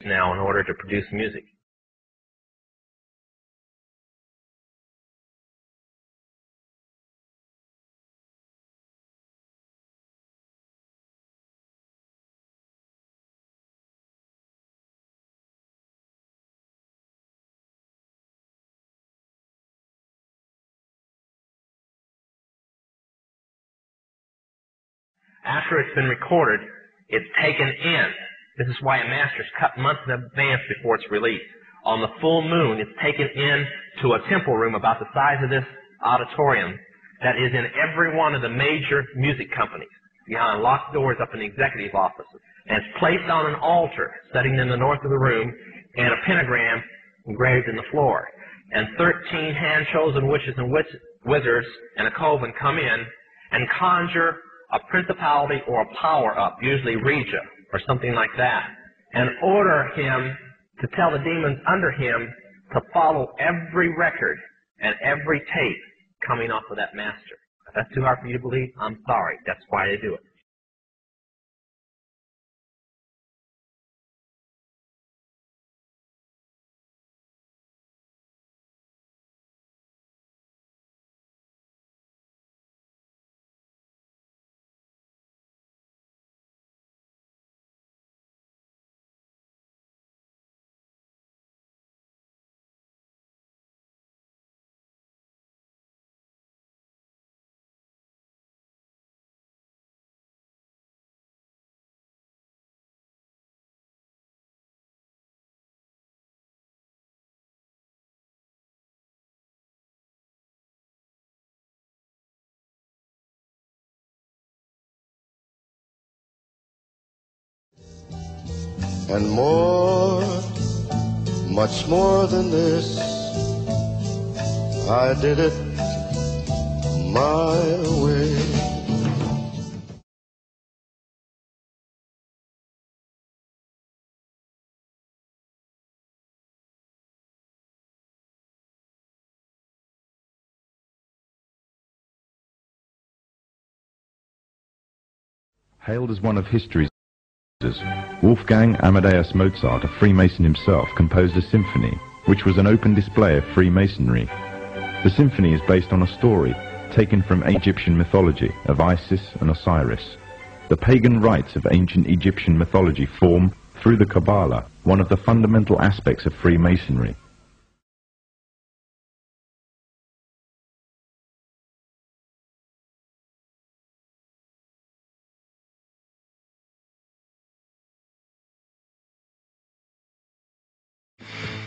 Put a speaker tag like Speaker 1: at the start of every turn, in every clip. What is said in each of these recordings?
Speaker 1: now in order to produce music. After it's been recorded, it's taken in. This is why a master is cut months in advance before it's released. On the full moon, it's taken in to a temple room about the size of this auditorium that is in every one of the major music companies, behind locked doors up in the executive offices. And it's placed on an altar sitting in the north of the room, and a pentagram engraved in the floor. And 13 hand-chosen witches and wizards and a coven come in and conjure a principality or a power up, usually Regia or something like that, and order him to tell the demons under him to follow every record and every tape coming off of that master. If that's too hard for you to believe, I'm sorry. That's why they do it.
Speaker 2: And more, much more than this, I did it my way.
Speaker 3: Hailed as one of history's Wolfgang Amadeus Mozart, a Freemason himself, composed a symphony, which was an open display of Freemasonry. The symphony is based on a story taken from Egyptian mythology of Isis and Osiris. The pagan rites of ancient Egyptian mythology form, through the Kabbalah, one of the fundamental aspects of Freemasonry.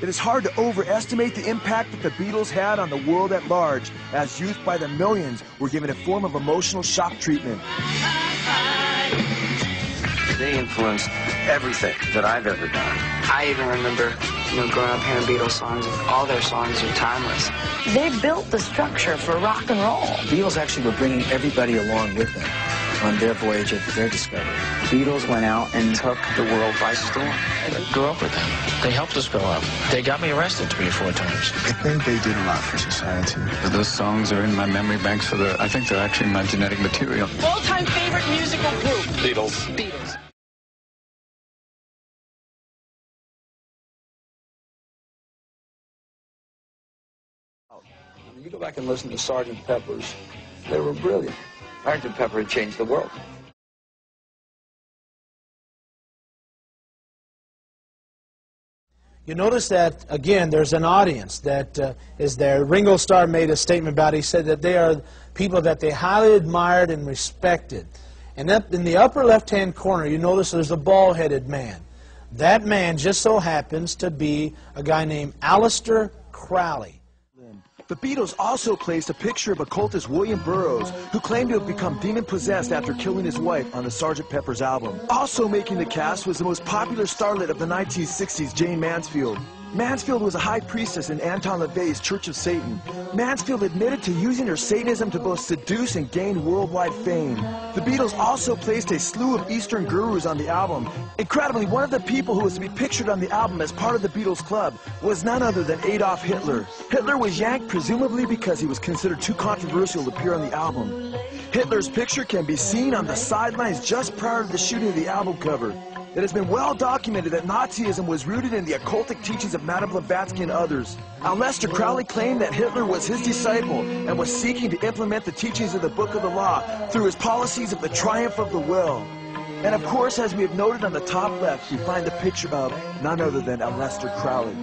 Speaker 4: It is hard to overestimate the impact that the Beatles had on the world at large, as youth by the millions were given a form of emotional shock treatment.
Speaker 5: They influenced everything that I've ever done.
Speaker 6: I even remember, growing up hearing Beatles songs, all their songs are timeless.
Speaker 7: They built the structure for rock and roll.
Speaker 5: Beatles actually were bringing everybody along with them on their voyage of their discovery.
Speaker 6: Beatles went out and took the world by storm.
Speaker 8: I grew up with them. They helped us grow up. They got me arrested 3 or 4 times.
Speaker 9: I think they did a lot for society.
Speaker 10: Those songs are in my memory banks for I think they're actually my genetic material.
Speaker 7: All-time favorite musical group?
Speaker 8: Beatles.
Speaker 7: Beatles.
Speaker 11: When you go back and listen to Sgt. Pepper's, they were brilliant.
Speaker 5: Sgt. Pepper changed the world.
Speaker 12: You notice that, again, there's an audience that is there. Ringo Starr made a statement about it. He said that they are people that they highly admired and respected. And up in the upper left-hand corner, you notice there's a bald-headed man. That man just so happens to be a guy named Aleister Crowley.
Speaker 4: The Beatles also placed a picture of occultist William Burroughs, who claimed to have become demon-possessed after killing his wife on the Sgt. Pepper's album. Also making the cast was the most popular starlet of the 1960s, Jane Mansfield. Mansfield was a high priestess in Anton LaVey's Church of Satan. Mansfield admitted to using her Satanism to both seduce and gain worldwide fame. The Beatles also placed a slew of Eastern gurus on the album. Incredibly, one of the people who was to be pictured on the album as part of the Beatles Club was none other than Adolf Hitler. Hitler was yanked presumably because he was considered too controversial to appear on the album. Hitler's picture can be seen on the sidelines just prior to the shooting of the album cover. It has been well documented that Nazism was rooted in the occultic teachings of Madame Blavatsky and others. Aleister Crowley claimed that Hitler was his disciple and was seeking to implement the teachings of the Book of the Law through his policies of the triumph of the will. And of course, as we have noted on the top left, we find the picture of none other than Aleister Crowley.